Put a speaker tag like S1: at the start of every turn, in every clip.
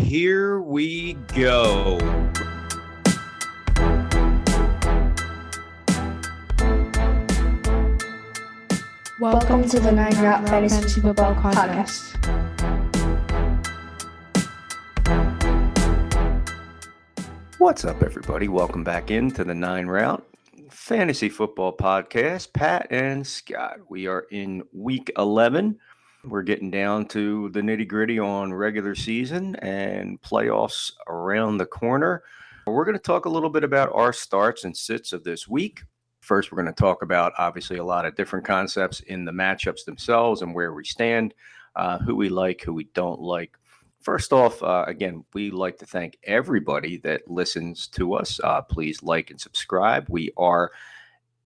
S1: here we go.
S2: Welcome to the 9 Route Fantasy Football Podcast.
S1: What's up, everybody? Welcome back into the 9 Route Fantasy Football Podcast. Pat and Scott. We are in week 11. We're getting down to the nitty-gritty on regular season and playoffs around the corner. We're going to talk a little bit about our starts and sits of this week. First, we're going to talk about, obviously, a lot of different concepts in the matchups themselves and where we stand, who we like, who we don't like. First off, again, we like to thank everybody that listens to us. Please like and subscribe. We are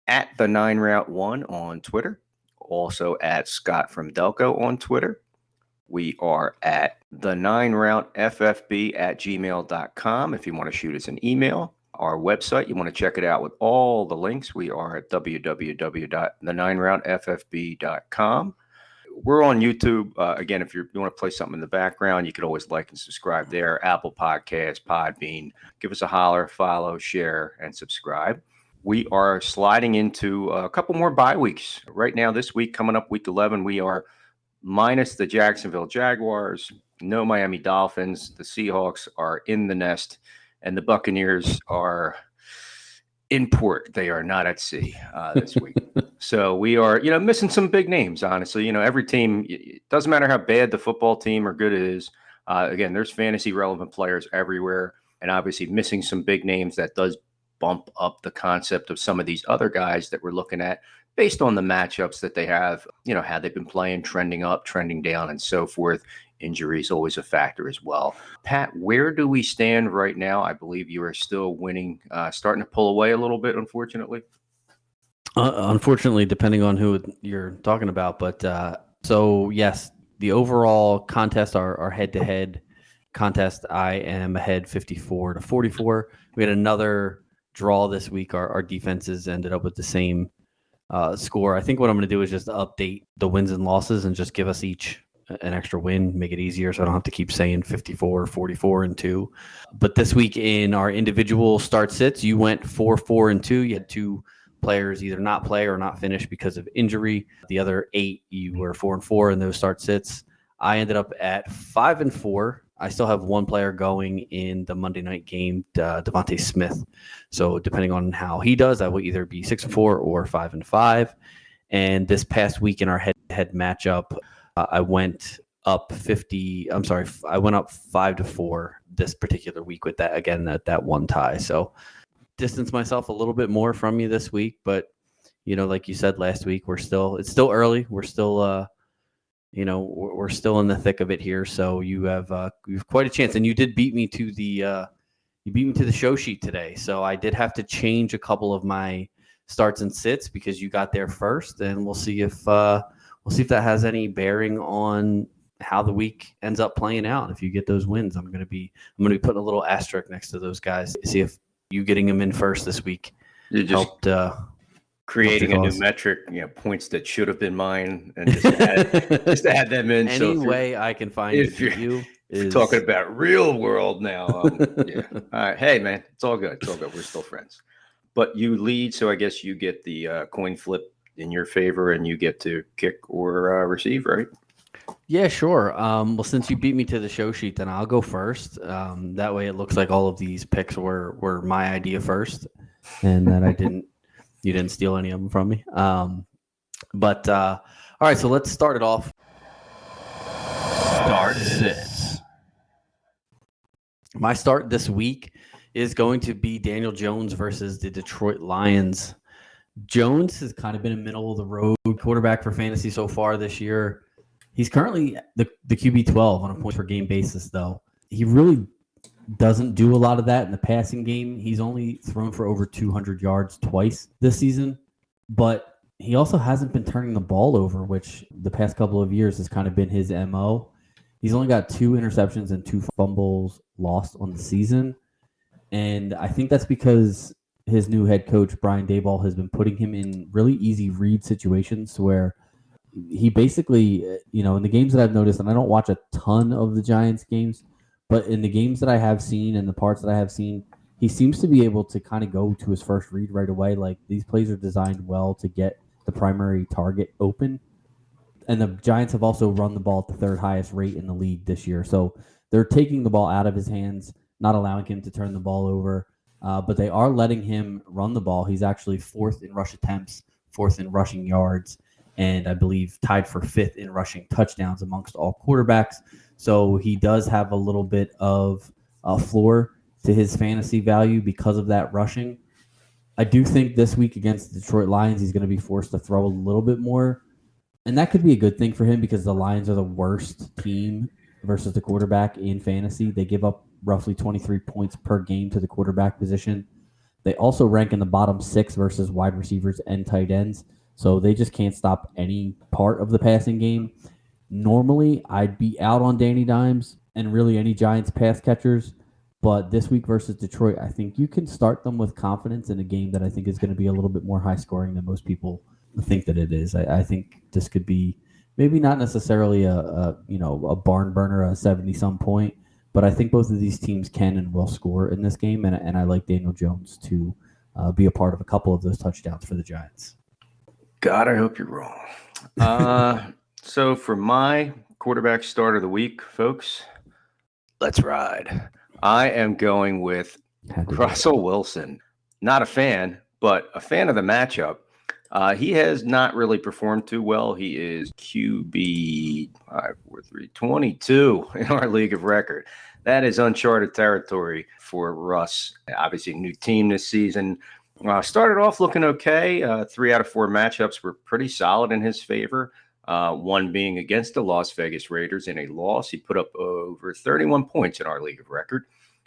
S1: at the 9 Route 1 on Twitter, also at Scott from Delco on Twitter. We are at the 9 Route FFB at gmail.com if you want to shoot us an email. Our website, you want to check it out with all the links. We are at www.the9routeffb.com. We're on YouTube. Again, if you want to play something in the background, you could always like and subscribe there. Apple Podcasts, Podbean. Give us a holler, follow, share, and subscribe. We are sliding into a couple more bye weeks. Right now, this week, coming up week 11, we are minus the Jacksonville Jaguars, no Miami Dolphins. The Seahawks are in the nest, and the Buccaneers are in port. They are not at sea this week. So we are, missing some big names, honestly. Every team, it doesn't matter how bad the football team or good it is. Again, there's fantasy relevant players everywhere, and obviously missing some big names that does bump up the concept of some of these other guys that we're looking at based on the matchups that they have, how they've been playing, trending up, trending down, and so forth. Injuries always a factor as well. Pat, where do we stand right now? I believe you are still winning, starting to pull away a little bit, unfortunately.
S3: Unfortunately, depending on who you're talking about. But so, yes, the overall contest, our head-to-head contest, I am ahead 54-44. We had another draw this week. Our defenses ended up with the same score. I think what I'm going to do is just update the wins and losses and just give us each an extra win, make it easier so I don't have to keep saying 54, 44, and 2. But this week in our individual start sits, you went 4, and 2. You had 2 players either not play or not finish because of injury. The other 8, you were 4 and 4 in those start sits. I ended up at 5 and 4. I still have 1 player going in the Monday night game, Devontae Smith. So depending on how he does, I will either be 6 and 4 or 5 and 5. And this past week in our head-to-head matchup, I went up 5-4 this particular week with that, again, that one tie. So distance myself a little bit more from you this week, but like you said last week, it's still early. We're still, we're still in the thick of it here. So you have quite a chance, and you did beat me to the show sheet today. So I did have to change a couple of my starts and sits because you got there first, and we'll see if that has any bearing on how the week ends up playing out. If you get those wins, I'm going to be putting a little asterisk next to those guys to see if you getting them in first this week helped
S1: creating a new metric, points that should have been mine, and just to add them in.
S3: Any way I can find
S1: if you're talking about real world now. Yeah. All right. Hey, man, it's all good. We're still friends. But you lead, so I guess you get the coin flip in your favor, and you get to kick or receive, right?
S3: Yeah, sure. Well, since you beat me to the show sheet, then I'll go first. That way, it looks like all of these picks were my idea first, and that you didn't steal any of them from me. But all right, so let's start it off.
S1: Start sits.
S3: My start this week is going to be Daniel Jones versus the Detroit Lions. Jones has kind of been a middle of the road quarterback for fantasy so far this year. He's currently the QB 12 on a points per game basis, though. He really doesn't do a lot of that in the passing game. He's only thrown for over 200 yards twice this season, but he also hasn't been turning the ball over, which the past couple of years has kind of been his MO. He's only got 2 interceptions and 2 fumbles lost on the season, and I think that's because his new head coach, Brian Daboll, has been putting him in really easy read situations where he basically, in the games that I've noticed, and I don't watch a ton of the Giants games, But in the games that I have seen and the parts that I have seen, he seems to be able to kind of go to his first read right away. Like these plays are designed well to get the primary target open. And the Giants have also run the ball at the third highest rate in the league this year. So they're taking the ball out of his hands, not allowing him to turn the ball over. But they are letting him run the ball. He's actually fourth in rush attempts, fourth in rushing yards, and I believe tied for fifth in rushing touchdowns amongst all quarterbacks. So he does have a little bit of a floor to his fantasy value because of that rushing. I do think this week against the Detroit Lions, he's going to be forced to throw a little bit more. And that could be a good thing for him because the Lions are the worst team versus the quarterback in fantasy. They give up roughly 23 points per game to the quarterback position. They also rank in the bottom 6 versus wide receivers and tight ends. So they just can't stop any part of the passing game. Normally, I'd be out on Danny Dimes and really any Giants pass catchers. But this week versus Detroit, I think you can start them with confidence in a game that I think is going to be a little bit more high scoring than most people think that it is. I think this could be maybe not necessarily a barn burner, a 70-some point, but I think both of these teams can and will score in this game, and I like Daniel Jones to be a part of a couple of those touchdowns for the Giants.
S1: God, I hope you're wrong. So for my quarterback start of the week, folks, let's ride. I am going with Russell Wilson. Not a fan, but a fan of the matchup. He has not really performed too well. He is QB 22 in our league of record. That is uncharted territory for Russ. Obviously, a new team this season. Started off looking okay. 3 out of 4 matchups were pretty solid in his favor. One being against the Las Vegas Raiders in a loss. He put up over 31 points in our league of record.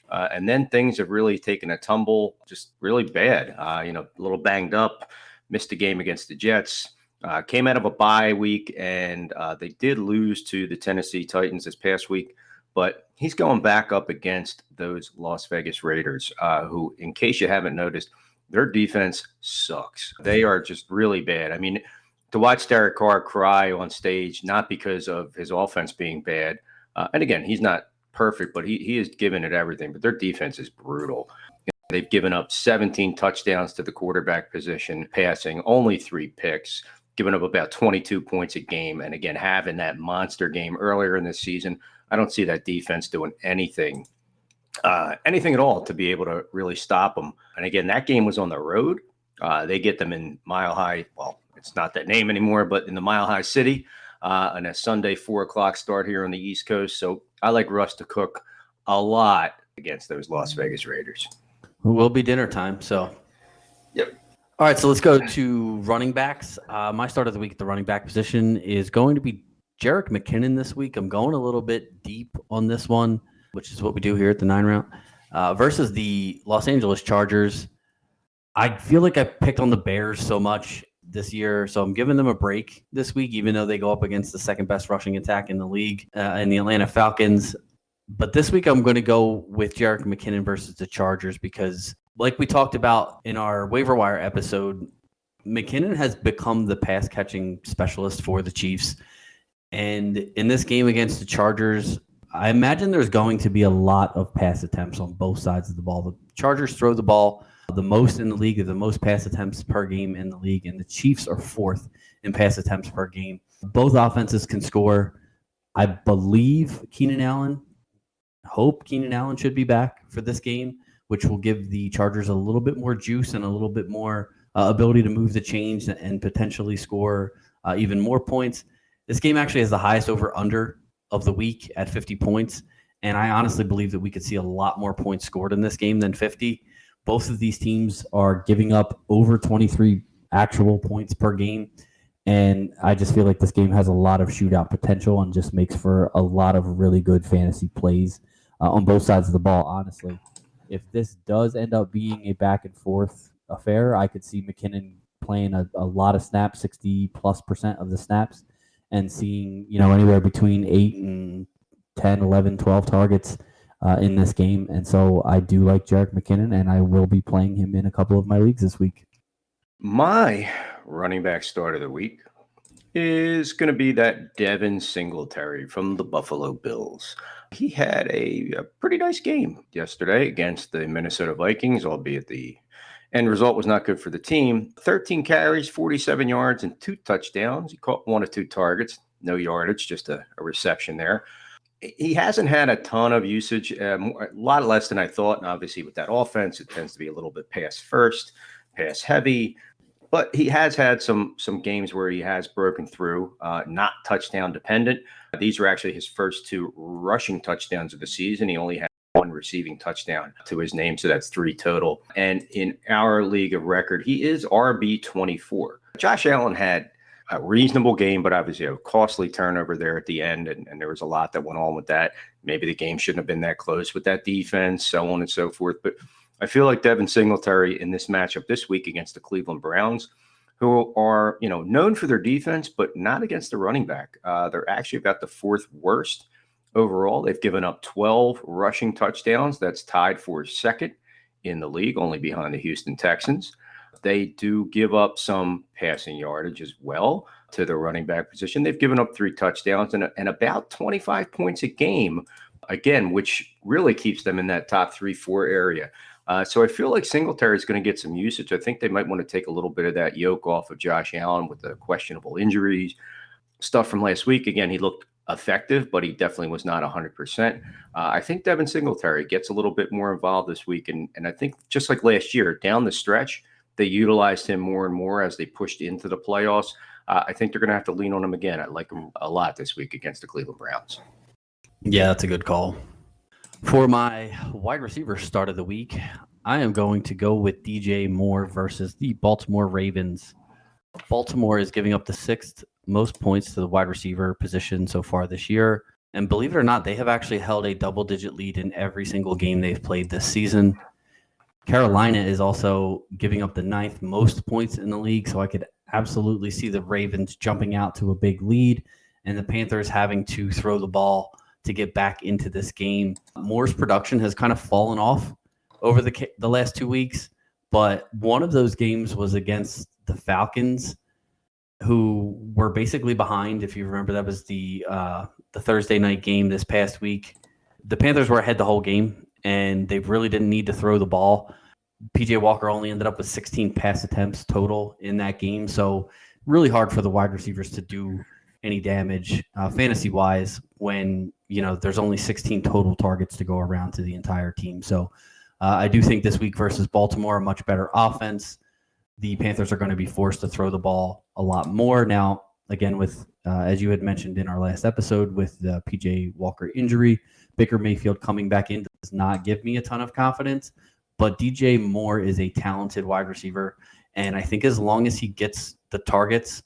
S1: And then things have really taken a tumble, just really bad. A little banged up. Missed a game against the Jets, came out of a bye week, and they did lose to the Tennessee Titans this past week. But he's going back up against those Las Vegas Raiders, who, in case you haven't noticed, their defense sucks. They are just really bad. I mean, to watch Derek Carr cry on stage, not because of his offense being bad, and again, he's not perfect, but he is giving it everything. But their defense is brutal. They've given up 17 touchdowns to the quarterback position, passing only 3 picks, giving up about 22 points a game. And again, having that monster game earlier in the season, I don't see that defense doing anything at all to be able to really stop them. And again, that game was on the road. They get them in Mile High. Well, it's not that name anymore, but in the Mile High City on a Sunday 4:00 start here on the East Coast. So I like Russ to cook a lot against those Las Vegas Raiders.
S3: It will be dinner time. So,
S1: yep.
S3: All right, so let's go to running backs. My start of the week at the running back position is going to be Jerick McKinnon this week. I'm going a little bit deep on this one, which is what we do here at the 9 round, versus the Los Angeles Chargers. I feel like I picked on the Bears so much this year, so I'm giving them a break this week, even though they go up against the second best rushing attack in the league and the Atlanta Falcons. But this week I'm going to go with Jerick McKinnon versus the Chargers because, like we talked about in our waiver wire episode, McKinnon has become the pass catching specialist for the Chiefs. And in this game against the Chargers, I imagine there's going to be a lot of pass attempts on both sides of the ball. The Chargers throw the ball the most in the league, the most pass attempts per game in the league, and the Chiefs are 4th in pass attempts per game. Both offenses can score. I believe Keenan Allen should be back for this game, which will give the Chargers a little bit more juice and a little bit more ability to move the chains and potentially score even more points. This game actually has the highest over-under of the week at 50 points, and I honestly believe that we could see a lot more points scored in this game than 50. Both of these teams are giving up over 23 actual points per game, and I just feel like this game has a lot of shootout potential and just makes for a lot of really good fantasy plays on both sides of the ball, honestly. If this does end up being a back-and-forth affair, I could see McKinnon playing a lot of snaps, 60+% of the snaps, and seeing anywhere between 8 and 10, 11, 12 targets in this game. And so I do like Jerick McKinnon, and I will be playing him in a couple of my leagues this week.
S1: My running back start of the week is going to be that Devin Singletary from the Buffalo Bills. He had a pretty nice game yesterday against the Minnesota Vikings, albeit the end result was not good for the team. 13 carries, 47 yards, and 2 touchdowns. He caught 1 of 2 targets, no yardage, just a reception there. He hasn't had a ton of usage, a lot less than I thought. And obviously, with that offense, it tends to be a little bit pass first, pass heavy. But he has had some games where he has broken through, not touchdown dependent. These were actually his first 2 rushing touchdowns of the season. He only had 1 receiving touchdown to his name, so that's 3 total. And in our league of record, he is RB24. Josh Allen had a reasonable game, but obviously a costly turnover there at the end, and there was a lot that went on with that. Maybe the game shouldn't have been that close with that defense, so on and so forth. But I feel like Devin Singletary in this matchup this week against the Cleveland Browns, who are known for their defense, but not against the running back. They're actually about the 4th worst overall. They've given up 12 rushing touchdowns. That's tied for 2nd in the league, only behind the Houston Texans. They do give up some passing yardage as well to the running back position. They've given up 3 touchdowns and about 25 points a game, again, which really keeps them in that top 3-4 area. So I feel like Singletary is going to get some usage. I think they might want to take a little bit of that yoke off of Josh Allen with the questionable injuries, stuff from last week. Again, he looked effective, but he definitely was not 100%. I think Devin Singletary gets a little bit more involved this week. And I think just like last year, down the stretch, they utilized him more and more as they pushed into the playoffs. I think they're going to have to lean on him again. I like him a lot this week against the Cleveland Browns.
S3: Yeah, that's a good call. For my wide receiver start of the week, I am going to go with DJ Moore versus the Baltimore Ravens. Baltimore is giving up the 6th most points to the wide receiver position so far this year. And believe it or not, they have actually held a double-digit lead in every single game they've played this season. Carolina is also giving up the 9th most points in the league, so I could absolutely see the Ravens jumping out to a big lead and the Panthers having to throw the ball to get back into this game. Moore's production has kind of fallen off over the last 2 weeks, but one of those games was against the Falcons, who were basically behind. If you remember, that was the Thursday night game this past week. The Panthers were ahead the whole game, and they really didn't need to throw the ball. PJ Walker only ended up with 16 pass attempts total in that game, so really hard for the wide receivers to do any damage fantasy-wise when there's only 16 total targets to go around to the entire team. So I do think this week versus Baltimore, a much better offense. The Panthers are going to be forced to throw the ball a lot more. Now, again, with as you had mentioned in our last episode, with the PJ Walker injury, Baker Mayfield coming back in does not give me a ton of confidence. But DJ Moore is a talented wide receiver, and I think as long as he gets the targets,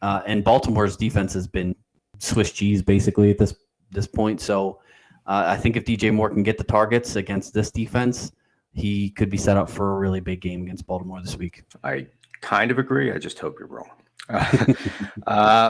S3: and Baltimore's defense has been Swiss cheese basically at this point. So I think if DJ Moore can get the targets against this defense, he could be set up for a really big game against Baltimore this week.
S1: I kind of agree. I just hope you're wrong.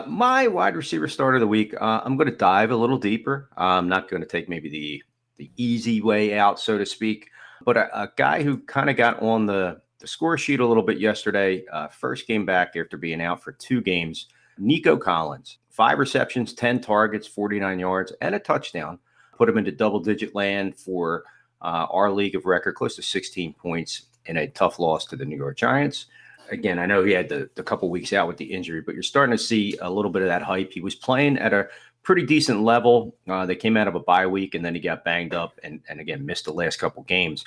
S1: My wide receiver start of the week, I'm going to dive a little deeper. I'm not going to take maybe the easy way out, so to speak, but a guy who kind of got on the score sheet a little bit yesterday, first game back after being out for 2 games, Nico Collins, 5 receptions, 10 targets, 49 yards, and a touchdown. Put him into double-digit land for our league of record, close to 16 points in a tough loss to the New York Giants. Again, I know he had the couple weeks out with the injury, but you're starting to see a little bit of that hype. He was playing at a pretty decent level. They came out of a bye week, and then he got banged up and again, missed the last couple games.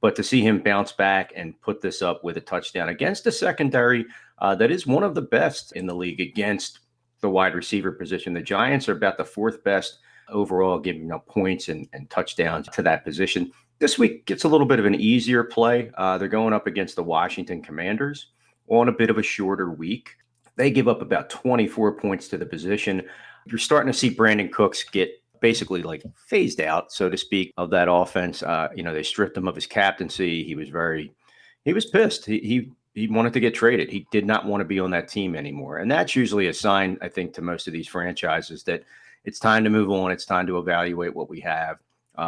S1: But to see him bounce back and put this up with a touchdown against a secondary that is one of the best in the league against the wide receiver position. The Giants are about the 4th best overall, giving up points and touchdowns to that position. This week gets a little bit of an easier play. They're going up against the Washington Commanders on a bit of a shorter week. They give up about 24 points to the position. You're starting to see Brandon Cooks get basically like phased out, so to speak, of that offense. They stripped him of his captaincy. He was pissed. He wanted to get traded. He did not want to be on that team anymore. And that's usually a sign, I think, to most of these franchises that it's time to move on. It's time to evaluate what we have.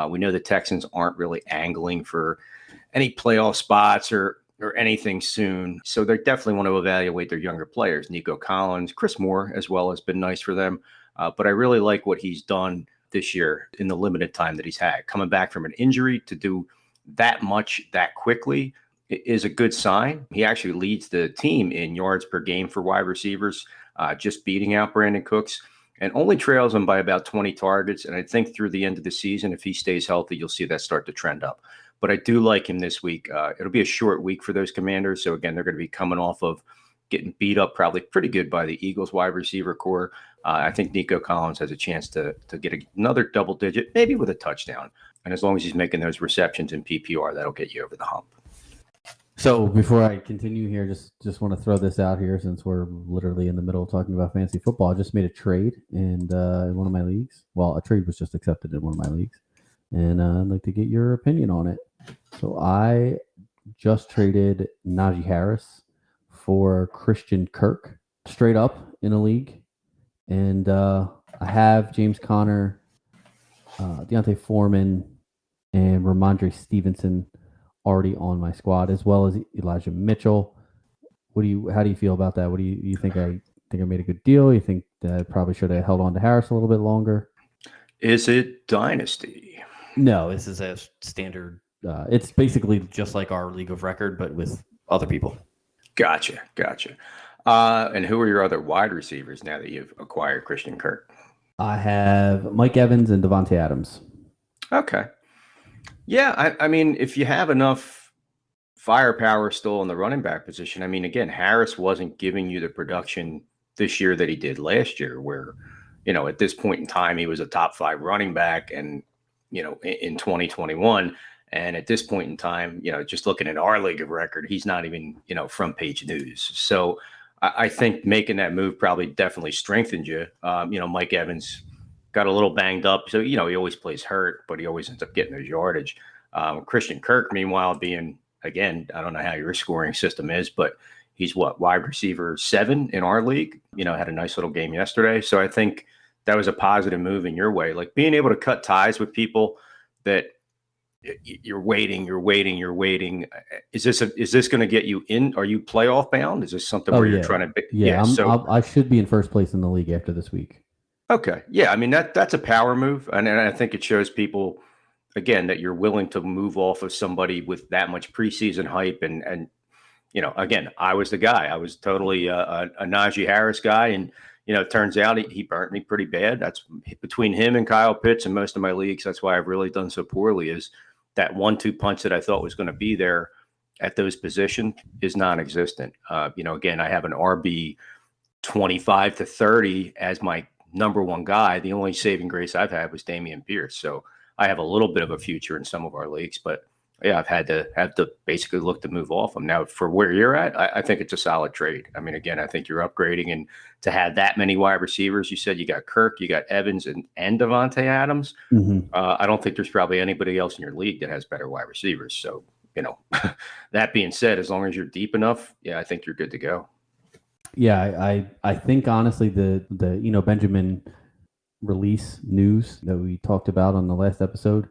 S1: We know the Texans aren't really angling for any playoff spots or or anything soon. So they definitely want to evaluate their younger players. Nico Collins, Chris Moore as well has been nice for them. But I really like what he's done this year in the limited time that he's had. Coming back from an injury to do that much that quickly is a good sign. He actually leads the team in yards per game for wide receivers, just beating out Brandon Cooks, and only trails him by about 20 targets. And I think through the end of the season, if he stays healthy, you'll see that start to trend up. But I do like him this week. It'll be a short week for those Commanders. So again, they're going to be coming off of getting beat up probably pretty good by the Eagles wide receiver core. I think Nico Collins has a chance to get another double digit, maybe with a touchdown. And as long as he's making those receptions in PPR, that'll get you over the hump.
S3: So before I continue here, just want to throw this out here since we're literally in the middle of talking about fantasy football. I just made a trade in one of my leagues. Well, a trade was just accepted in one of my leagues. And I'd like to get your opinion on it. So I just traded Najee Harris for Christian Kirk straight up in a league. And I have James Conner, Deontay Foreman, and Ramondre Stevenson already on my squad, as well as Elijah Mitchell. How do you feel about that? What do you think? I made a good deal? You think that I probably should have held on to Harris a little bit longer?
S1: Is it Dynasty?
S3: No, this is a standard. It's basically just like our league of record, but with other people.
S1: Gotcha. And who are your other wide receivers now that you've acquired Christian Kirk?
S3: I have Mike Evans and Devontae Adams.
S1: Okay. Yeah, I mean, if you have enough firepower still in the running back position, I mean, again, Harris wasn't giving you the production this year that he did last year, where, at this point in time, he was a top 5 running back and, in 2021. And at this point in time, just looking at our league of record, he's not even, front page news. So I think making that move probably definitely strengthened you. Mike Evans got a little banged up. So, he always plays hurt, but he always ends up getting his yardage. Christian Kirk, meanwhile, being, again, I don't know how your scoring system is, but he's wide receiver 7 in our league, had a nice little game yesterday. So I think that was a positive move in your way, like being able to cut ties with people that you're waiting. Is this going to get you in? Are you playoff bound? Is this something where you're trying to?
S3: Yeah. I should be in first place in the league after this week.
S1: Okay. Yeah. I mean, that's a power move. And I think it shows people, again, that you're willing to move off of somebody with that much preseason hype. And again, I was the guy. I was totally a Najee Harris guy. And, it turns out he burnt me pretty bad. That's between him and Kyle Pitts in most of my leagues. That's why I've really done so poorly, is that 1-2 punch that I thought was going to be there at those positions is non-existent. Again, I have an RB 25 to 30 as my number one guy. The only saving grace I've had was Dameon Pierce. So I have a little bit of a future in some of our leagues, but yeah, I've had to basically look to move off them. Now, for where you're at, I think it's a solid trade. I mean, again, I think you're upgrading, and to have that many wide receivers, you said you got Kirk, you got Evans and Devontae Adams.
S3: Mm-hmm.
S1: I don't think there's probably anybody else in your league that has better wide receivers. So, that being said, as long as you're deep enough, yeah, I think you're good to go.
S3: Yeah, I think honestly the Benjamin release news that we talked about on the last episode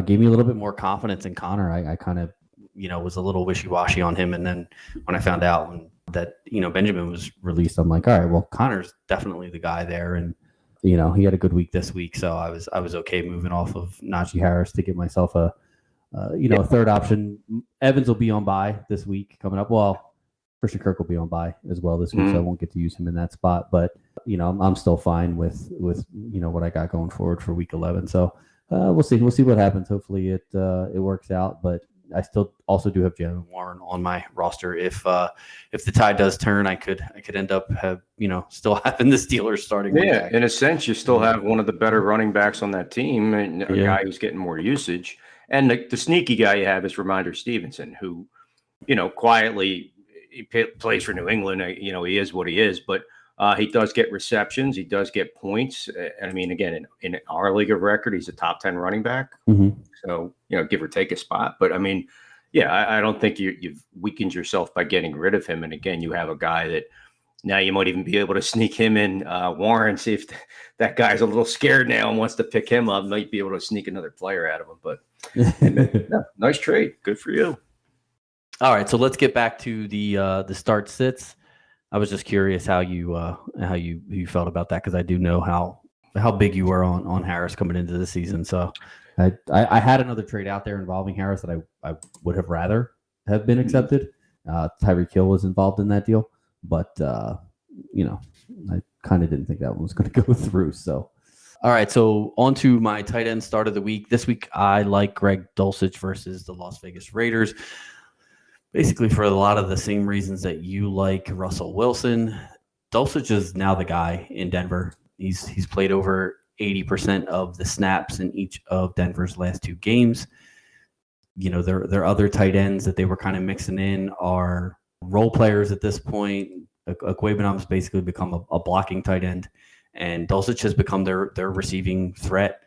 S3: gave me a little bit more confidence in Connor. I kind of was a little wishy-washy on him, and then when I found out that Benjamin was released, I'm like, all right, well, Connor's definitely the guy there, and he had a good week this week, so I was okay moving off of Najee Harris to get myself a third option. Evans will be on bye this week coming up. Well, Christian Kirk will be on bye as well this week, so I won't get to use him in that spot. But I'm still fine with what I got going forward for week 11. So we'll see what happens. Hopefully it works out. But I still also do have Jalen Warren on my roster. If the tide does turn, I could end up still having the Steelers starting.
S1: Yeah, in a sense, you still have one of the better running backs on that team, and a guy who's getting more usage. And the sneaky guy you have is Ramondre Stevenson, who quietly. He plays for New England. He is what he is, but he does get receptions. He does get points. And I mean, again, in our league of record, he's a top 10 running back.
S3: Mm-hmm.
S1: So, give or take a spot. But I mean, yeah, I don't think you've weakened yourself by getting rid of him. And again, you have a guy that now you might even be able to sneak him in Warren, see if that guy's a little scared now and wants to pick him up. Might be able to sneak another player out of him. But nice trade. Good for you.
S3: All right, so let's get back to the start sits. I was just curious how you felt about that because I do know how big you were on Harris coming into the season. So I had another trade out there involving Harris that I would have rather have been accepted. Tyreek Hill was involved in that deal, but I kind of didn't think that one was going to go through. So, all right, so on to my tight end start of the week. This week, I like Greg Dulcich versus the Las Vegas Raiders. Basically, for a lot of the same reasons that you like Russell Wilson, Dulcich is now the guy in Denver. He's played over 80% of the snaps in each of Denver's last 2 games. Their other tight ends that they were kind of mixing in are role players at this point. Aquabenham's basically become a blocking tight end, and Dulcich has become their receiving threat.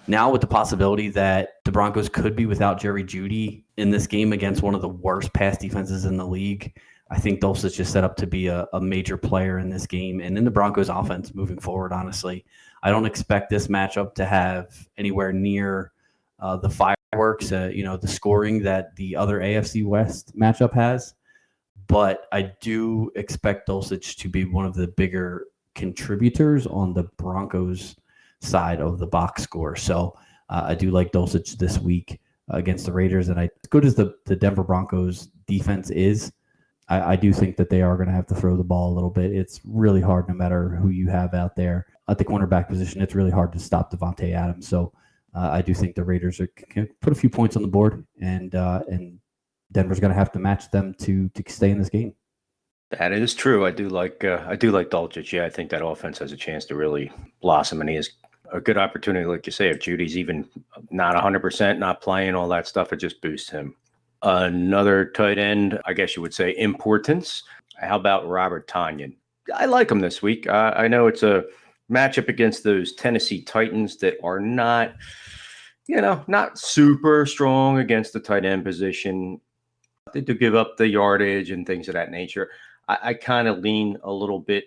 S3: Now with the possibility that the Broncos could be without Jerry Jeudy in this game against one of the worst pass defenses in the league, I think Dulcich is set up to be a major player in this game and in the Broncos offense moving forward, honestly. I don't expect this matchup to have anywhere near the fireworks, the scoring that the other AFC West matchup has. But I do expect Dulcich to be one of the bigger contributors on the Broncos side of the box score. So I do like Dulcich this week against the Raiders. And as good as the Denver Broncos defense is, I do think that they are going to have to throw the ball a little bit. It's really hard no matter who you have out there. At the cornerback position, it's really hard to stop Devontae Adams. So I do think the Raiders can put a few points on the board, and Denver's going to have to match them to stay in this game.
S1: That is true. I do like Dulcich. Yeah, I think that offense has a chance to really blossom, and he has a good opportunity, like you say, if Judy's even not 100%, not playing, all that stuff, it just boosts him. Another tight end, I guess you would say, importance. How about Robert Tonyan? I like him this week. I know it's a matchup against those Tennessee Titans that are not super strong against the tight end position. They do give up the yardage and things of that nature. I kind of lean a little bit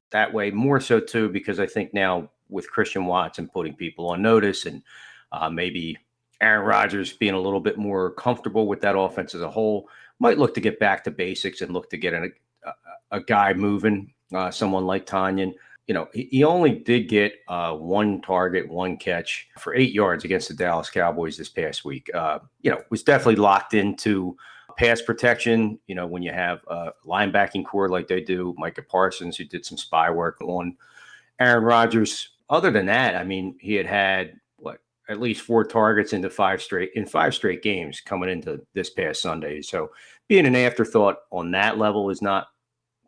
S1: that way, more so too, because I think now with Christian Watson putting people on notice and maybe Aaron Rodgers being a little bit more comfortable with that offense as a whole, might look to get back to basics and look to get a guy moving, someone like Tonyan. He only did get 1 target, 1 catch for 8 yards against the Dallas Cowboys this past week. Was definitely locked into pass protection. When you have a linebacking core like they do, Micah Parsons, who did some spy work on Aaron Rodgers. Other than that, I mean, he had at least 4 targets in 5 straight games coming into this past Sunday. So being an afterthought on that level is not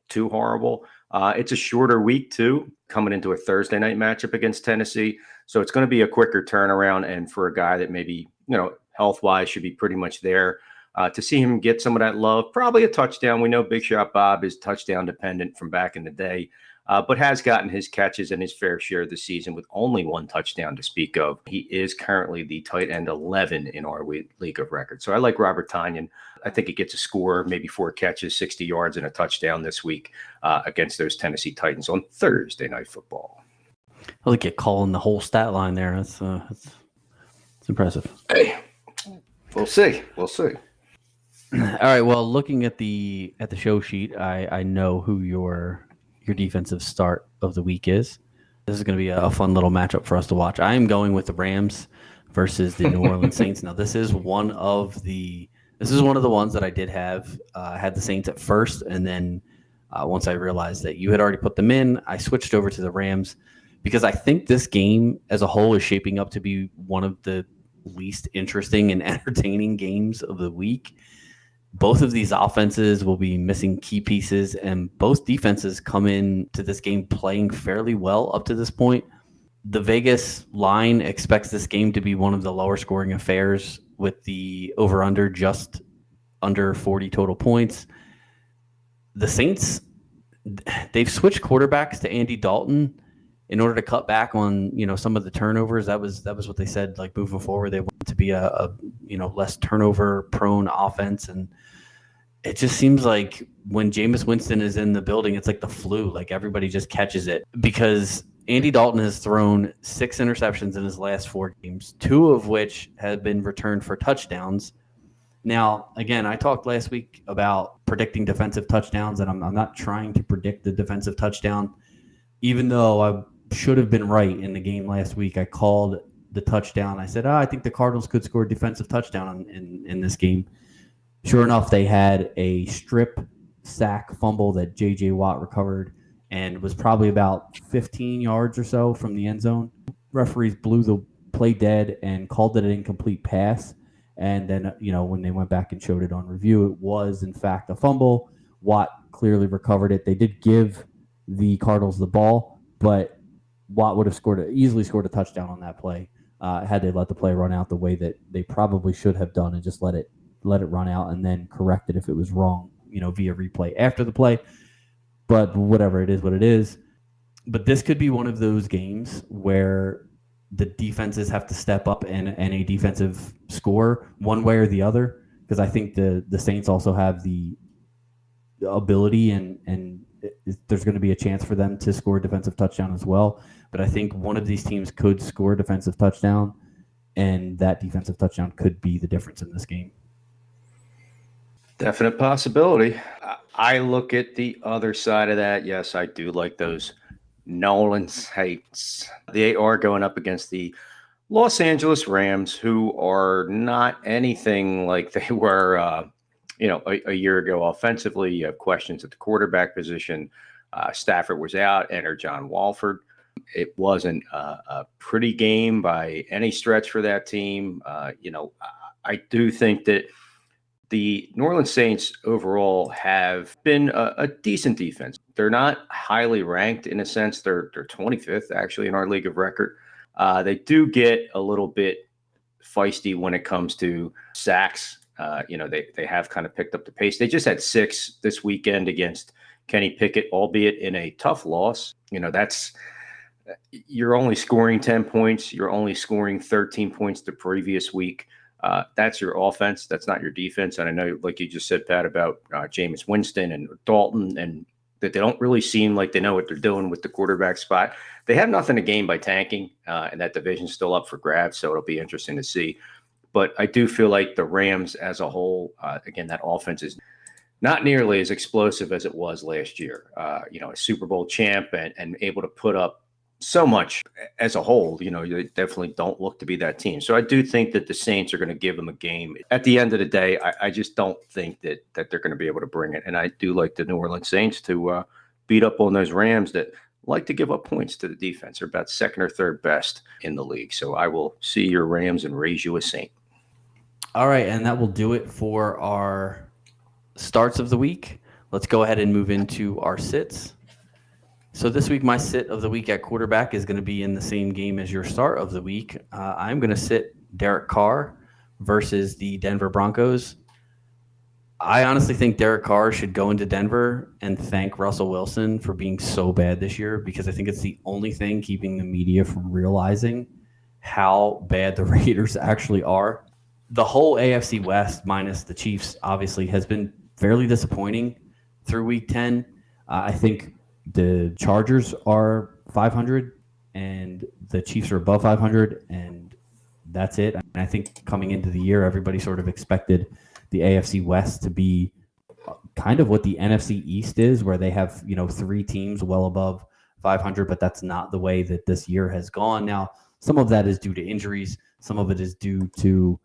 S1: too horrible. It's a shorter week too, coming into a Thursday night matchup against Tennessee. So it's going to be a quicker turnaround. And for a guy that maybe, health-wise should be pretty much there, to see him get some of that love, probably a touchdown. We know Big Shot Bob is touchdown dependent from back in the day, but has gotten his catches and his fair share this season with only 1 touchdown to speak of. He is currently the tight end 11 in our league of record. So I like Robert Tonyan. I think he gets a score, maybe 4 catches, 60 yards, and a touchdown this week against those Tennessee Titans on Thursday Night Football.
S3: I like it calling the whole stat line there. That's impressive.
S1: Hey, we'll see.
S3: All right. Well, looking at the show sheet, I know who your defensive start of the week is. This is going to be a fun little matchup for us to watch. I am going with the Rams versus the New Orleans Saints. Now, this is one of the ones that I did have. I had the Saints at first, and then once I realized that you had already put them in, I switched over to the Rams because I think this game as a whole is shaping up to be one of the least interesting and entertaining games of the week. Both of these offenses will be missing key pieces, and both defenses come into this game playing fairly well up to this point. The Vegas line expects this game to be one of the lower scoring affairs with the over-under just under 40 total points. The Saints, they've switched quarterbacks to Andy Dalton in order to cut back on, some of the turnovers. That was what they said, like moving forward, they want to be a less turnover prone offense. And it just seems like when Jameis Winston is in the building, it's like the flu, like everybody just catches it because Andy Dalton has thrown 6 interceptions in his last 4 games, 2 of which have been returned for touchdowns. Now, again, I talked last week about predicting defensive touchdowns, and I'm not trying to predict the defensive touchdown, even though I should have been right in the game last week. I called the touchdown. I said, I think the Cardinals could score a defensive touchdown in this game. Sure enough, they had a strip sack fumble that J.J. Watt recovered and was probably about 15 yards or so from the end zone. Referees blew the play dead and called it an incomplete pass. And then, when they went back and showed it on review, it was, in fact, a fumble. Watt clearly recovered it. They did give the Cardinals the ball, but Watt would have easily scored a touchdown on that play had they let the play run out the way that they probably should have done and just let it run out and then correct it if it was wrong, via replay after the play. But whatever, it is what it is. But this could be one of those games where the defenses have to step up and a defensive score one way or the other, because I think the Saints also have the ability and there's going to be a chance for them to score a defensive touchdown as well. But I think one of these teams could score a defensive touchdown, and that defensive touchdown could be the difference in this game.
S1: Definite possibility. I look at the other side of that. Yes, I do like those Nolan Saints. They are going up against the Los Angeles Rams, who are not anything like they were, a year ago offensively. You have questions at the quarterback position. Stafford was out, enter John Walford. It wasn't a pretty game by any stretch for that team. I do think that the New Orleans Saints overall have been a decent defense. They're not highly ranked in a sense. They're 25th actually in our league of record. They do get a little bit feisty when it comes to sacks. They have kind of picked up the pace. They just had 6 this weekend against Kenny Pickett, albeit in a tough loss. You're only scoring 10 points. You're only scoring 13 points the previous week. That's your offense. That's not your defense. And I know, like you just said, Pat, about Jameis Winston and Dalton, and that they don't really seem like they know what they're doing with the quarterback spot. They have nothing to gain by tanking, and that division's still up for grabs, so it'll be interesting to see. But I do feel like the Rams as a whole, again, that offense is not nearly as explosive as it was last year. A Super Bowl champ and able to put up so much as a whole. They definitely don't look to be that team. So I do think that the Saints are going to give them a game. At the end of the day, I just don't think that they're going to be able to bring it. And I do like the New Orleans Saints to beat up on those Rams that like to give up points to the defense. They're about second or third best in the league. So I will see your Rams and raise you a Saint.
S3: All right, and that will do it for our starts of the week. Let's go ahead and move into our sits. So this week, my sit of the week at quarterback is going to be in the same game as your start of the week. I'm going to sit Derek Carr versus the Denver Broncos. I honestly think Derek Carr should go into Denver and thank Russell Wilson for being so bad this year, because I think it's the only thing keeping the media from realizing how bad the Raiders actually are. The whole AFC West, minus the Chiefs, obviously has been fairly disappointing through week 10. I think the Chargers are 500 and the Chiefs are above 500, and that's it. And I think coming into the year, everybody sort of expected the AFC West to be kind of what the NFC East is, where they have, 3 teams well above 500, but that's not the way that this year has gone. Now, some of that is due to injuries. Some of it is due to,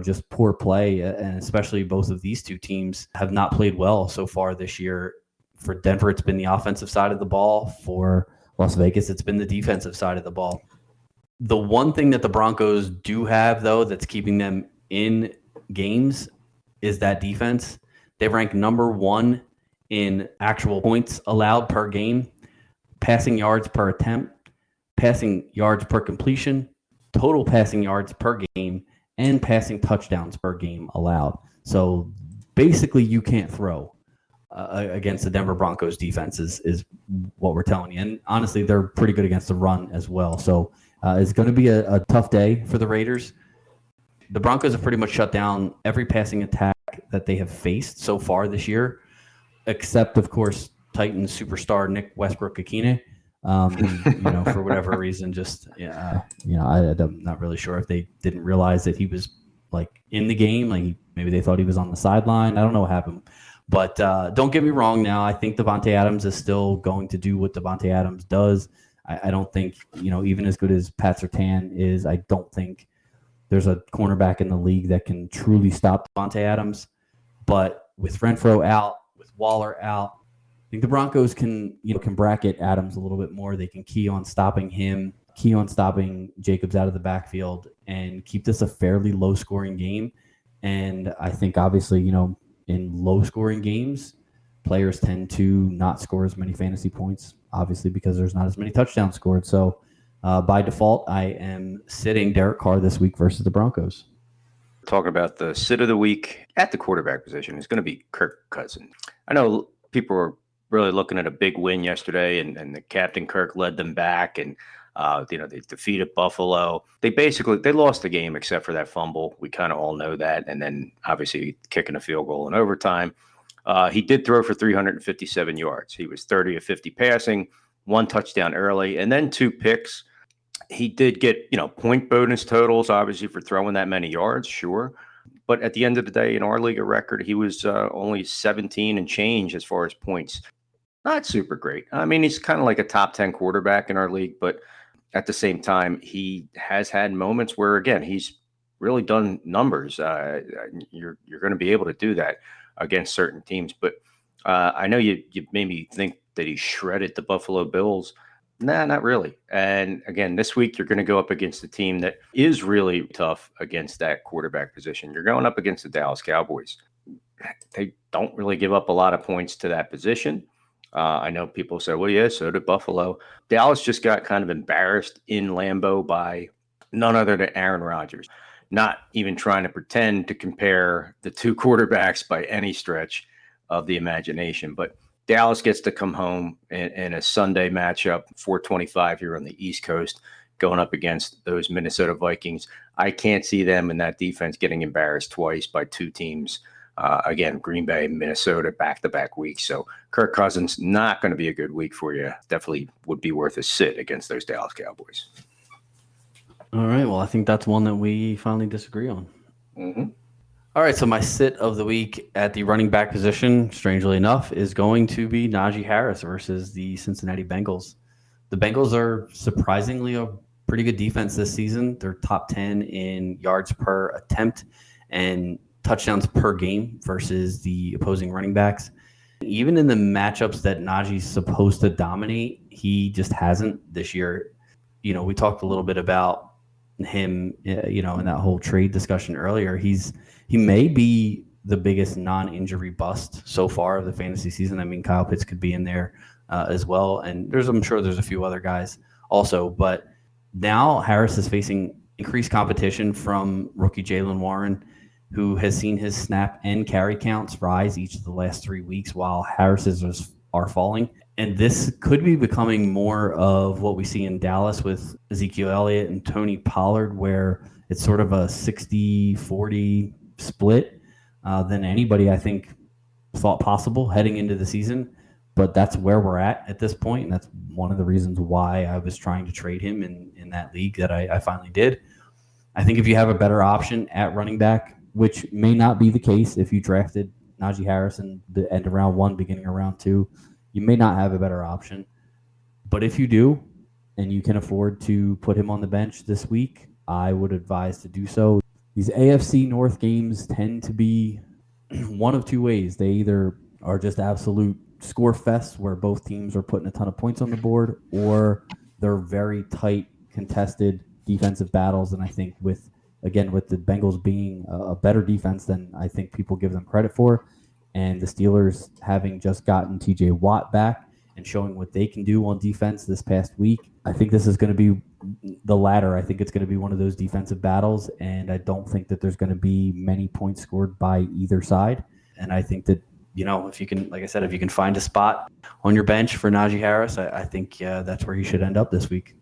S3: just poor play. And especially both of these two teams have not played well so far this year. For Denver, it's been the offensive side of the ball. For Las Vegas, it's been the defensive side of the ball. The one thing that the Broncos do have, though, that's keeping them in games is that defense. They rank number 1 in actual points allowed per game, passing yards per attempt, passing yards per completion, total passing yards per game, and passing touchdowns per game allowed. So basically you can't throw against the Denver Broncos defense is what we're telling you. And honestly, they're pretty good against the run as well. So it's going to be a tough day for the Raiders. The Broncos have pretty much shut down every passing attack that they have faced so far this year, except, of course, Titans superstar Nick Westbrook-Ikhine. For whatever reason, I'm not really sure if they didn't realize that he was in the game. He Maybe they thought he was on the sideline. I don't know what happened. But don't get me wrong now. I think Davante Adams is still going to do what Davante Adams does. I don't think, even as good as Pat Surtain is, I don't think there's a cornerback in the league that can truly stop Davante Adams. But with Renfro out, with Waller out, I think the Broncos can bracket Adams a little bit more. They can key on stopping him, key on stopping Jacobs out of the backfield, and keep this a fairly low-scoring game. And I think, obviously, in low-scoring games, players tend to not score as many fantasy points, obviously, because there's not as many touchdowns scored. So, by default, I am sitting Derek Carr this week versus the Broncos.
S1: Talking about the sit of the week at the quarterback position is going to be Kirk Cousins. I know people were really looking at a big win yesterday, and the Captain Kirk led them back, and they defeated Buffalo. They lost the game except for that fumble. We kind of all know that. And then obviously kicking a field goal in overtime. He did throw for 357 yards. He was 30 of 50 passing, 1 touchdown early, and then 2 picks. He did get, point bonus totals, obviously, for throwing that many yards, sure. But at the end of the day, in our league of record, he was only 17 and change as far as points. Not super great. I mean, he's kind of like a top 10 quarterback in our league, but at the same time, he has had moments where, again, he's really done numbers. You're going to be able to do that against certain teams. But I know you made me think that he shredded the Buffalo Bills. Nah, not really. And again, this week you're going to go up against a team that is really tough against that quarterback position. You're going up against the Dallas Cowboys. They don't really give up a lot of points to that position. I know people say, well, yeah, so did Buffalo. Dallas just got kind of embarrassed in Lambeau by none other than Aaron Rodgers. Not even trying to pretend to compare the two quarterbacks by any stretch of the imagination. But Dallas gets to come home in a Sunday matchup, 4:25 here on the East Coast, going up against those Minnesota Vikings. I can't see them in that defense getting embarrassed twice by two teams. Again, Green Bay, Minnesota, back-to-back weeks. So Kirk Cousins, not going to be a good week for you. Definitely would be worth a sit against those Dallas Cowboys.
S3: All right. Well, I think that's one that we finally disagree on.
S1: Mm-hmm.
S3: All right. So my sit of the week at the running back position, strangely enough, is going to be Najee Harris versus the Cincinnati Bengals. The Bengals are surprisingly a pretty good defense this season. They're top 10 in yards per attempt and touchdowns per game versus the opposing running backs. Even in the matchups that Najee's supposed to dominate, he just hasn't this year. We talked a little bit about him, in that whole trade discussion earlier. He may be the biggest non-injury bust so far of the fantasy season. I mean, Kyle Pitts could be in there as well. And I'm sure there's a few other guys also, but now Harris is facing increased competition from rookie Jaylen Warren, who has seen his snap and carry counts rise each of the last 3 weeks while Harris's are falling. And this could be becoming more of what we see in Dallas with Ezekiel Elliott and Tony Pollard, where it's sort of a 60-40 split than anybody, I think, thought possible heading into the season. But that's where we're at this point, and that's one of the reasons why I was trying to trade him in that league that I finally did. I think if you have a better option at running back, which may not be the case if you drafted Najee Harris in the end of round 1, beginning of round 2, you may not have a better option. But if you do, and you can afford to put him on the bench this week, I would advise to do so. These AFC North games tend to be one of two ways. They either are just absolute score fests where both teams are putting a ton of points on the board, or they're very tight, contested defensive battles. And I think with the Bengals being a better defense than I think people give them credit for, and the Steelers having just gotten TJ Watt back and showing what they can do on defense this past week, I think this is going to be the latter. I think it's going to be one of those defensive battles, and I don't think that there's going to be many points scored by either side. And I think that, if you can, like I said, if you can find a spot on your bench for Najee Harris, I think that's where he should end up this week.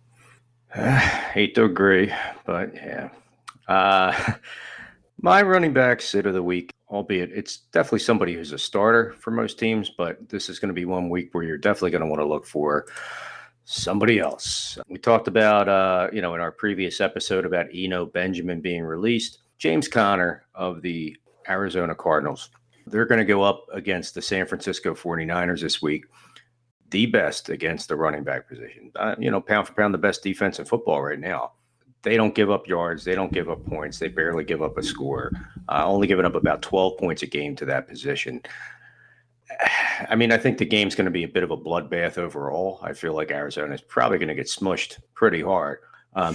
S1: Hate to agree, but yeah. My running back sit of the week, albeit it's definitely somebody who's a starter for most teams, but this is going to be one week where you're definitely going to want to look for somebody else. We talked about, in our previous episode about Eno Benjamin being released. James Conner of the Arizona Cardinals. They're going to go up against the San Francisco 49ers this week, the best against the running back position. Pound for pound, the best defense in football right now. They don't give up yards. They don't give up points. They barely give up a score, only giving up about 12 points a game to that position. I mean, I think the game's going to be a bit of a bloodbath overall. I feel like Arizona is probably going to get smushed pretty hard.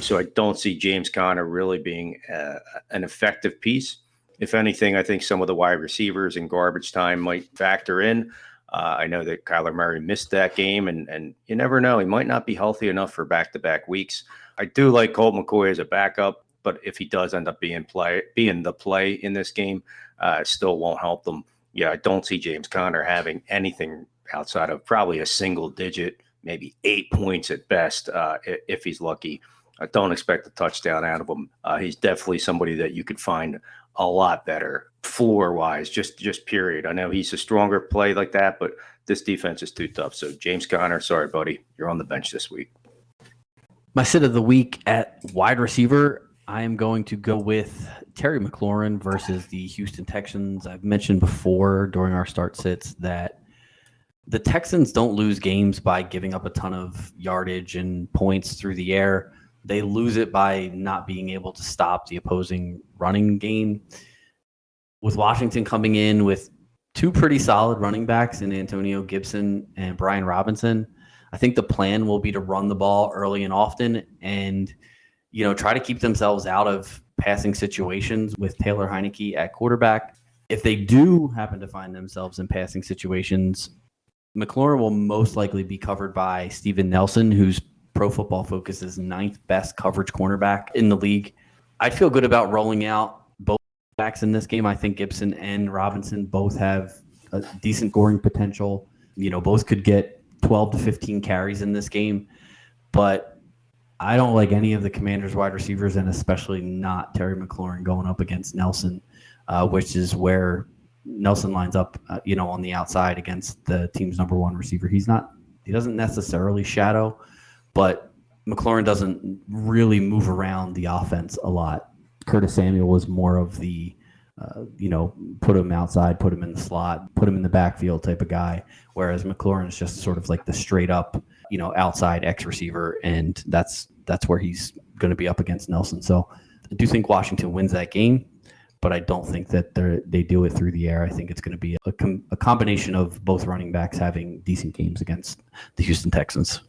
S1: So I don't see James Conner really being an effective piece. If anything, I think some of the wide receivers in garbage time might factor in. I know that Kyler Murray missed that game, and you never know. He might not be healthy enough for back-to-back weeks. I do like Colt McCoy as a backup, but if he does end up being the play in this game, still won't help them. Yeah, I don't see James Conner having anything outside of probably a single digit, maybe 8 points at best, if he's lucky. I don't expect a touchdown out of him. He's definitely somebody that you could find a lot better floor-wise, just period. I know he's a stronger play like that, but this defense is too tough. So James Conner, sorry, buddy, you're on the bench this week.
S3: My sit of the week at wide receiver, I am going to go with Terry McLaurin versus the Houston Texans. I've mentioned before during our start sits that the Texans don't lose games by giving up a ton of yardage and points through the air. They lose it by not being able to stop the opposing running game. With Washington coming in with two pretty solid running backs in Antonio Gibson and Brian Robinson, I think the plan will be to run the ball early and often and, try to keep themselves out of passing situations with Taylor Heineke at quarterback. If they do happen to find themselves in passing situations, McLaurin will most likely be covered by Steven Nelson, who's Pro Football Focus's 9th best coverage cornerback in the league. I'd feel good about rolling out both backs in this game. I think Gibson and Robinson both have a decent scoring potential. Both could get 12 to 15 carries in this game, but I don't like any of the Commanders' wide receivers, and especially not Terry McLaurin going up against Nelson, which is where Nelson lines up, on the outside against the team's number one receiver. He doesn't necessarily shadow, but McLaurin doesn't really move around the offense a lot. Curtis Samuel was more of the, put him outside, put him in the slot, put him in the backfield type of guy, whereas McLaurin is just sort of like the straight up, outside X receiver, and that's where he's going to be up against Nelson. So I do think Washington wins that game, but I don't think that they do it through the air. I think it's going to be a combination of both running backs having decent games against the Houston Texans.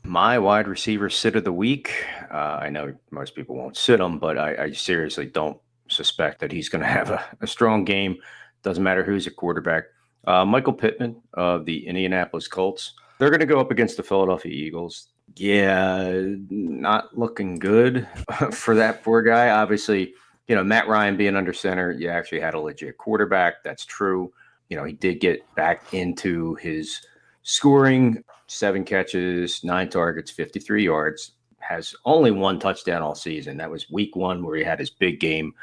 S1: My wide receiver sit of the week. I know most people won't sit him, but I seriously don't suspect that he's going to have a strong game. Doesn't matter who's a quarterback. Michael Pittman of the Indianapolis Colts. They're going to go up against the Philadelphia Eagles. Yeah, not looking good for that poor guy. Obviously, Matt Ryan being under center, you actually had a legit quarterback. That's true. He did get back into his scoring, 7 catches, 9 targets, 53 yards, has only 1 touchdown all season. That was week 1 where he had his big game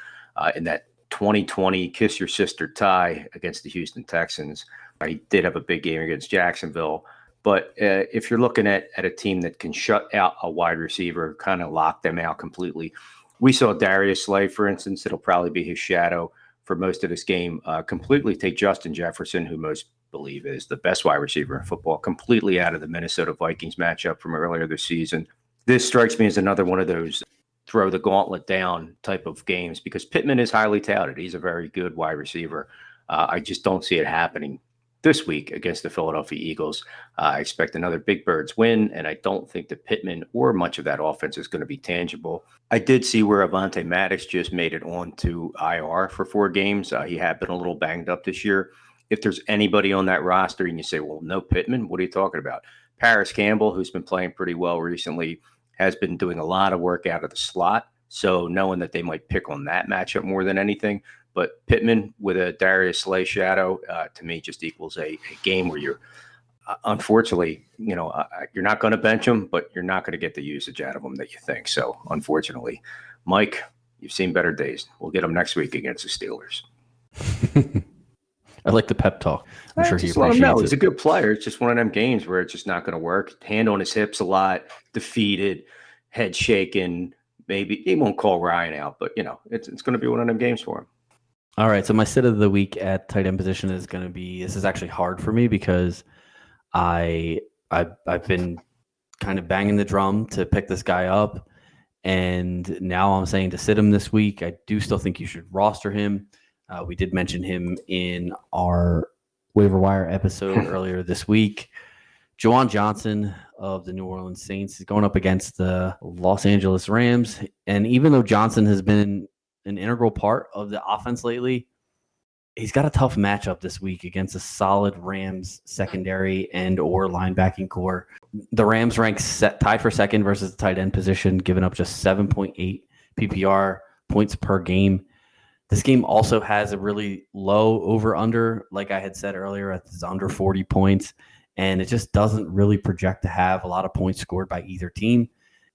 S1: in that 2020 kiss your sister tie against the Houston Texans. He did have a big game against Jacksonville. But if you're looking at a team that can shut out a wide receiver, kind of lock them out completely, we saw Darius Slay, for instance, it'll probably be his shadow for most of this game, completely take Justin Jefferson, who most believe is the best wide receiver in football, completely out of the Minnesota Vikings matchup from earlier this season. This strikes me as another one of those throw the gauntlet down type of games because Pittman is highly touted. He's a very good wide receiver. I just don't see it happening this week against the Philadelphia Eagles. I expect another Big Birds win, and I don't think that Pittman or much of that offense is going to be tangible. I did see where Avonte Maddox just made it on to IR for 4 games. He had been a little banged up this year. If there's anybody on that roster and you say, well, no Pittman, what are you talking about? Paris Campbell, who's been playing pretty well recently, has been doing a lot of work out of the slot. So knowing that they might pick on that matchup more than anything, but Pittman with a Darius Slay shadow, to me, just equals a game where you're, unfortunately, you're not going to bench him, but you're not going to get the usage out of him that you think. So, unfortunately, Mike, you've seen better days. We'll get him next week against the Steelers.
S3: I like the pep talk. I'm sure he
S1: appreciates it. He's a good player. It's just one of them games where it's just not going to work. Hand on his hips a lot, defeated, head shaking. Maybe he won't call Ryan out, but, it's going to be one of them games for him.
S3: All right, so my sit of the week at tight end position is going to be. This is actually hard for me because I've been kind of banging the drum to pick this guy up, and now I'm saying to sit him this week. I do still think you should roster him. We did mention him in our waiver wire episode earlier this week. Juwan Johnson of the New Orleans Saints is going up against the Los Angeles Rams, and even though Johnson has been an integral part of the offense lately, he's got a tough matchup this week against a solid Rams secondary and or linebacking core. The Rams rank tied for second versus the tight end position, giving up just 7.8 PPR points per game. This game also has a really low over-under, like I had said earlier, it's under 40 points, and it just doesn't really project to have a lot of points scored by either team.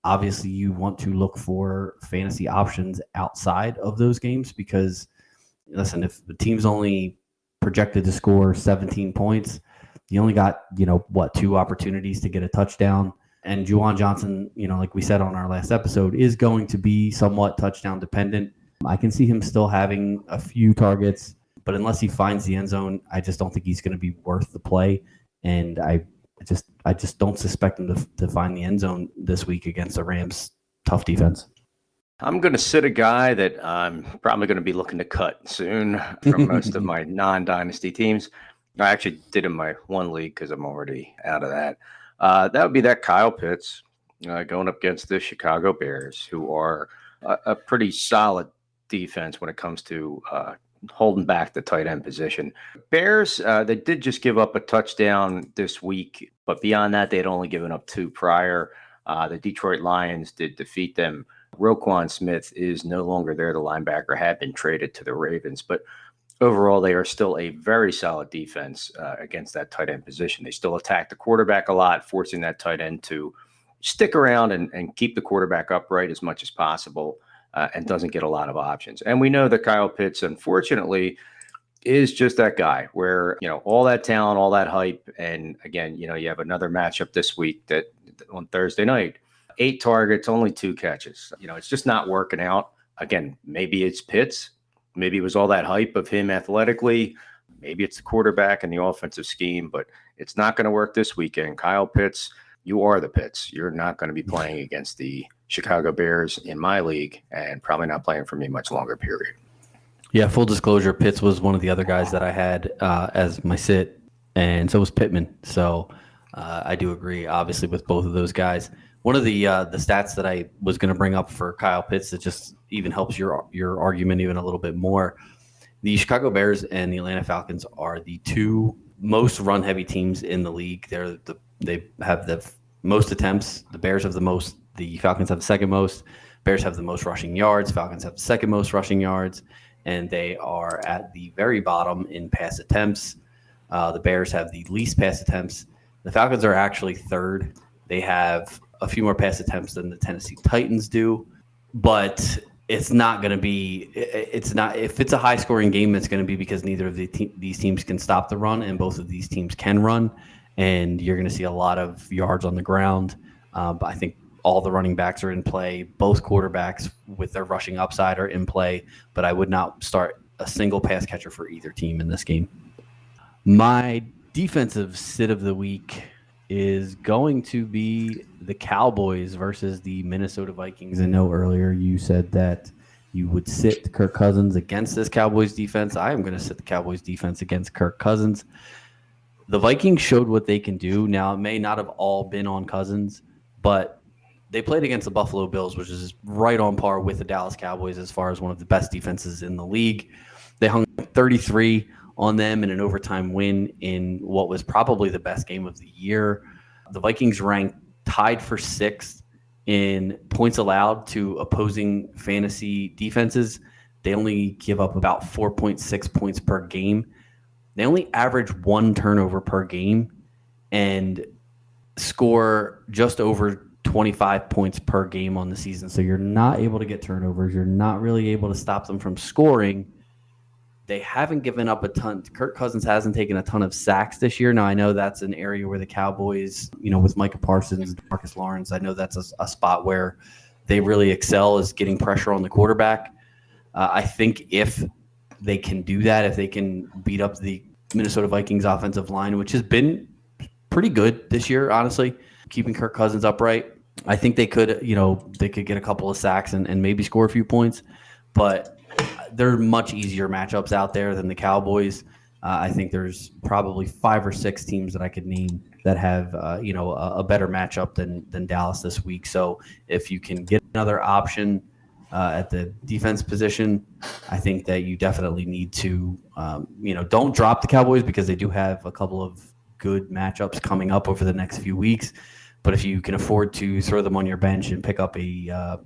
S3: Obviously, you want to look for fantasy options outside of those games because, listen, if the team's only projected to score 17 points, you only got, 2 opportunities to get a touchdown. And Juwan Johnson, like we said on our last episode, is going to be somewhat touchdown dependent. I can see him still having a few targets, but unless he finds the end zone, I just don't think he's going to be worth the play. And I just don't suspect him to find the end zone this week against the Rams' tough defense.
S1: I'm going to sit a guy that I'm probably going to be looking to cut soon from most of my non-dynasty teams. I actually did in my one league because I'm already out of that. That would be that Kyle Pitts going up against the Chicago Bears, who are a pretty solid defense when it comes to holding back the tight end position. Bears, they did just give up a touchdown this week, but beyond that, they had only given up 2 prior. The Detroit Lions did defeat them. Roquan Smith is no longer there. The linebacker had been traded to the Ravens, but overall, they are still a very solid defense against that tight end position. They still attack the quarterback a lot, forcing that tight end to stick around and keep the quarterback upright as much as possible. And doesn't get a lot of options. And we know that Kyle Pitts, unfortunately, is just that guy where, all that talent, all that hype. And again, you have another matchup this week that on Thursday night, 8 targets, only 2 catches. It's just not working out. Again, maybe it's Pitts. Maybe it was all that hype of him athletically. Maybe it's the quarterback and the offensive scheme, but it's not going to work this weekend. Kyle Pitts, you are the Pitts. You're not going to be playing against the Chicago Bears in my league and probably not playing for me much longer, period.
S3: Yeah, full disclosure, Pitts was one of the other guys that I had as my sit, and so was Pittman. So I do agree, obviously, with both of those guys. One of the stats that I was going to bring up for Kyle Pitts that just even helps your argument even a little bit more. The Chicago Bears and the Atlanta Falcons are the 2 most run-heavy teams in the league. They have the most attempts. The Bears have the most. The Falcons have the second most. Bears have the most rushing yards. Falcons have the second most rushing yards. And they are at the very bottom in pass attempts. The Bears have the least pass attempts. The Falcons are actually third. They have a few more pass attempts than the Tennessee Titans do. But it's not going to be – if it's a high-scoring game, it's going to be because neither of these teams can stop the run, and both of these teams can run. And you're going to see a lot of yards on the ground. But I think all the running backs are in play. Both quarterbacks with their rushing upside are in play, but I would not start a single pass catcher for either team in this game. My defensive sit of the week is going to be the Cowboys versus the Minnesota Vikings. I know earlier you said that you would sit Kirk Cousins against this Cowboys defense. I am going to sit the Cowboys defense against Kirk Cousins. The Vikings showed what they can do. Now, it may not have all been on Cousins, but they played against the Buffalo Bills, which is right on par with the Dallas Cowboys as far as one of the best defenses in the league. They hung 33 on them in an overtime win in what was probably the best game of the year. The Vikings ranked tied for 6th in points allowed to opposing fantasy defenses. They only give up about 4.6 points per game. They only average 1 turnover per game and score just over 25 points per game on the season. So you're not able to get turnovers. You're not really able to stop them from scoring. They haven't given up a ton. Kirk Cousins hasn't taken a ton of sacks this year. Now, I know that's an area where the Cowboys, with Micah Parsons, Marcus Lawrence, I know that's a spot where they really excel is getting pressure on the quarterback. I think if they can do that, if they can beat up the Minnesota Vikings offensive line, which has been pretty good this year, honestly, keeping Kirk Cousins upright. I think they could get a couple of sacks and maybe score a few points, but there are much easier matchups out there than the Cowboys. I think there's probably 5 or 6 teams that I could name that have a better matchup than Dallas this week. So if you can get another option at the defense position, I think that you definitely need to don't drop the Cowboys, because they do have a couple of good matchups coming up over the next few weeks. But if you can afford to throw them on your bench and pick up the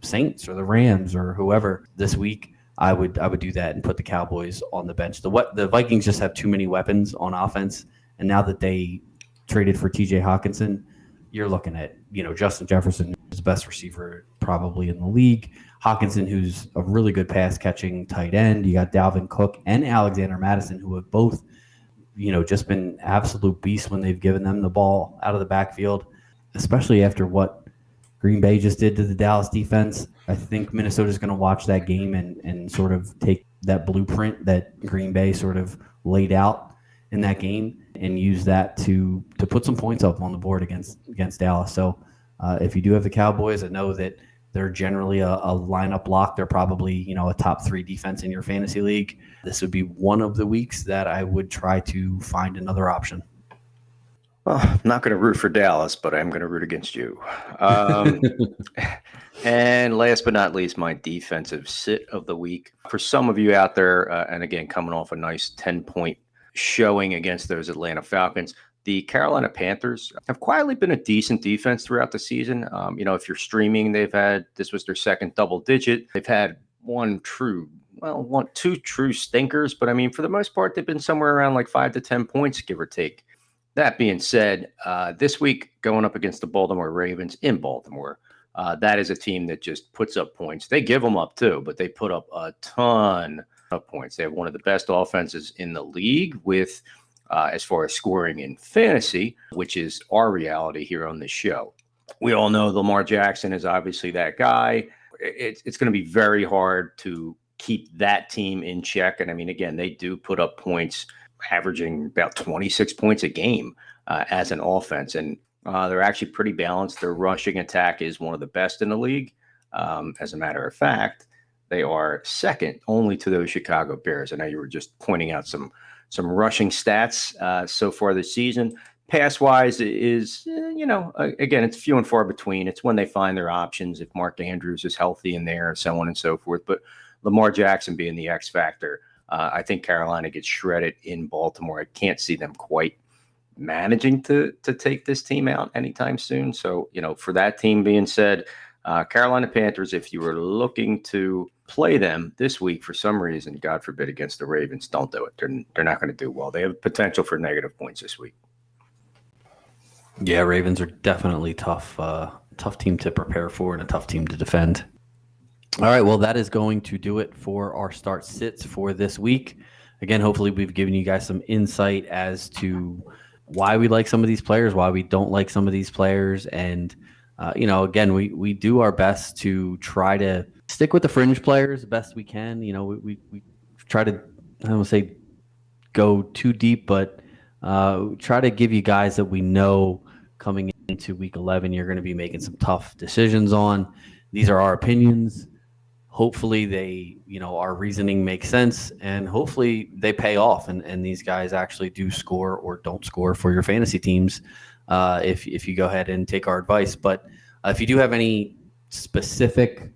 S3: Saints or the Rams or whoever this week, I would do that and put the Cowboys on the bench. The Vikings just have too many weapons on offense, and now that they traded for T.J. Hawkinson, you're looking at Justin Jefferson, who's the best receiver probably in the league. Hawkinson, who's a really good pass catching tight end. You got Dalvin Cook and Alexander Mattison, who have both just been absolute beasts when they've given them the ball out of the backfield, especially after what Green Bay just did to the Dallas defense. I think Minnesota's going to watch that game and sort of take that blueprint that Green Bay sort of laid out in that game and use that to put some points up on the board against Dallas. So if you do have the Cowboys, I know that they're generally a lineup lock. They're probably a top 3 defense in your fantasy league. This would be one of the weeks that I would try to find another option.
S1: Well, I'm not going to root for Dallas, but I'm going to root against you. And last but not least, my defensive sit of the week. For some of you out there, and again, coming off a nice 10-point showing against those Atlanta Falcons, the Carolina Panthers have quietly been a decent defense throughout the season. If you're streaming, this was their second double digit. They've had two true stinkers, but I mean, for the most part, they've been somewhere around like 5 to 10 points, give or take. That being said, this week going up against the Baltimore Ravens in Baltimore, that is a team that just puts up points. They give them up too, but they put up a ton of points. They have one of the best offenses in the league with, as far as scoring in fantasy, which is our reality here on this show. We all know Lamar Jackson is obviously that guy. It's going to be very hard to keep that team in check. And I mean, again, they do put up points, averaging about 26 points a game as an offense. And they're actually pretty balanced. Their rushing attack is one of the best in the league. As a matter of fact, they are second only to those Chicago Bears. I know you were just pointing out some rushing stats so far this season. Pass-wise is, again, it's few and far between. It's when they find their options, if Mark Andrews is healthy in there, so on and so forth. But Lamar Jackson being the X factor, I think Carolina gets shredded in Baltimore. I can't see them quite managing to take this team out anytime soon. So, for that team being said, Carolina Panthers, if you were looking to play them this week for some reason, God forbid, against the Ravens, don't do it. They're not going to do well. They have potential for negative points this week.
S3: Yeah, Ravens are definitely tough team to prepare for and a tough team to defend. All right, well, that is going to do it for our start sits for this week. Again, hopefully we've given you guys some insight as to why we like some of these players, why we don't like some of these players. And, again, we do our best to try to stick with the fringe players the best we can. We try to, I don't want to say go too deep, but try to give you guys that we know coming into week 11, you're going to be making some tough decisions on. These are our opinions. Hopefully they, our reasoning makes sense, and hopefully they pay off and these guys actually do score or don't score for your fantasy teams if you go ahead and take our advice. But if you do have any specific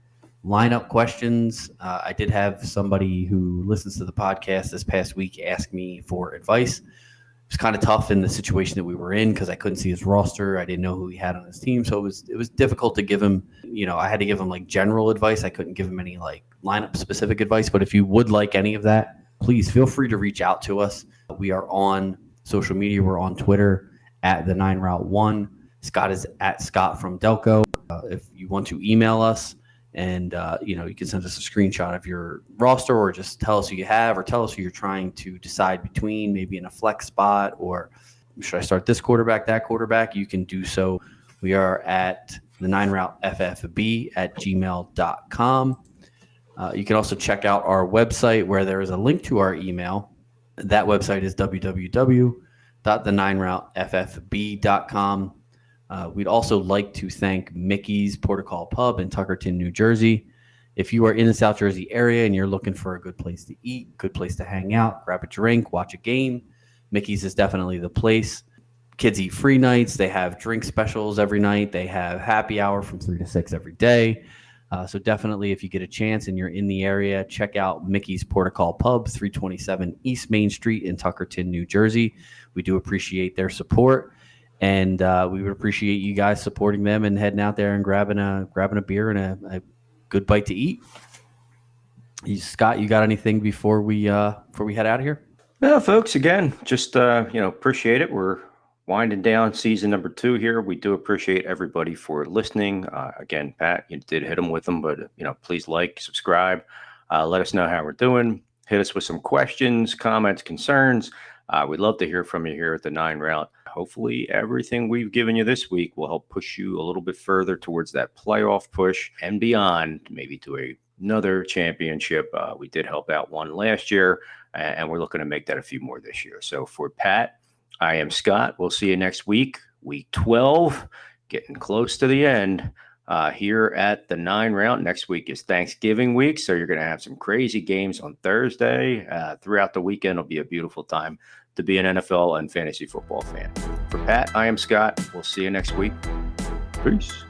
S3: lineup questions, I did have somebody who listens to the podcast this past week ask me for advice. It was kind of tough in the situation that we were in because I couldn't see his roster. I didn't know who he had on his team. So it was difficult to give him, I had to give him like general advice. I couldn't give him any like lineup specific advice. But if you would like any of that, please feel free to reach out to us. We are on social media. We're on Twitter at the 9route1. Scott is at Scott from Delco. If you want to email us, and, you can send us a screenshot of your roster or just tell us who you have or tell us who you're trying to decide between, maybe in a flex spot or should I start this quarterback, that quarterback? You can do so. We are at the 9routeFFB at gmail.com. You can also check out our website where there is a link to our email. That website is www.the9routeFFB.com. We'd also like to thank Mickey's Protocol Pub in Tuckerton, New Jersey. If you are in the South Jersey area and you're looking for a good place to eat, good place to hang out, grab a drink, watch a game, Mickey's is definitely the place. Kids eat free nights. They have drink specials every night. They have happy hour from 3 to 6 every day. So definitely, if you get a chance and you're in the area, check out Mickey's Protocol Pub, 327 East Main Street in Tuckerton, New Jersey. We do appreciate their support, and we would appreciate you guys supporting them and heading out there and grabbing a beer and a good bite to eat. Scott, you got anything before we head out of here?
S1: No, folks. Again, just appreciate it. We're winding down season number 2 here. We do appreciate everybody for listening. Again, Pat, you did hit them with them, but please like, subscribe, let us know how we're doing. Hit us with some questions, comments, concerns. We'd love to hear from you here at the 9 Route. Hopefully everything we've given you this week will help push you a little bit further towards that playoff push and beyond, maybe to another championship. We did help out one last year, and we're looking to make that a few more this year. So for Pat, I am Scott. We'll see you next week, week 12, getting close to the end here at the 9 Route. Next week is Thanksgiving week, so you're going to have some crazy games on Thursday. Throughout the weekend, it'll be a beautiful time to be an NFL and fantasy football fan. For Pat, I am Scott. We'll see you next week. Peace.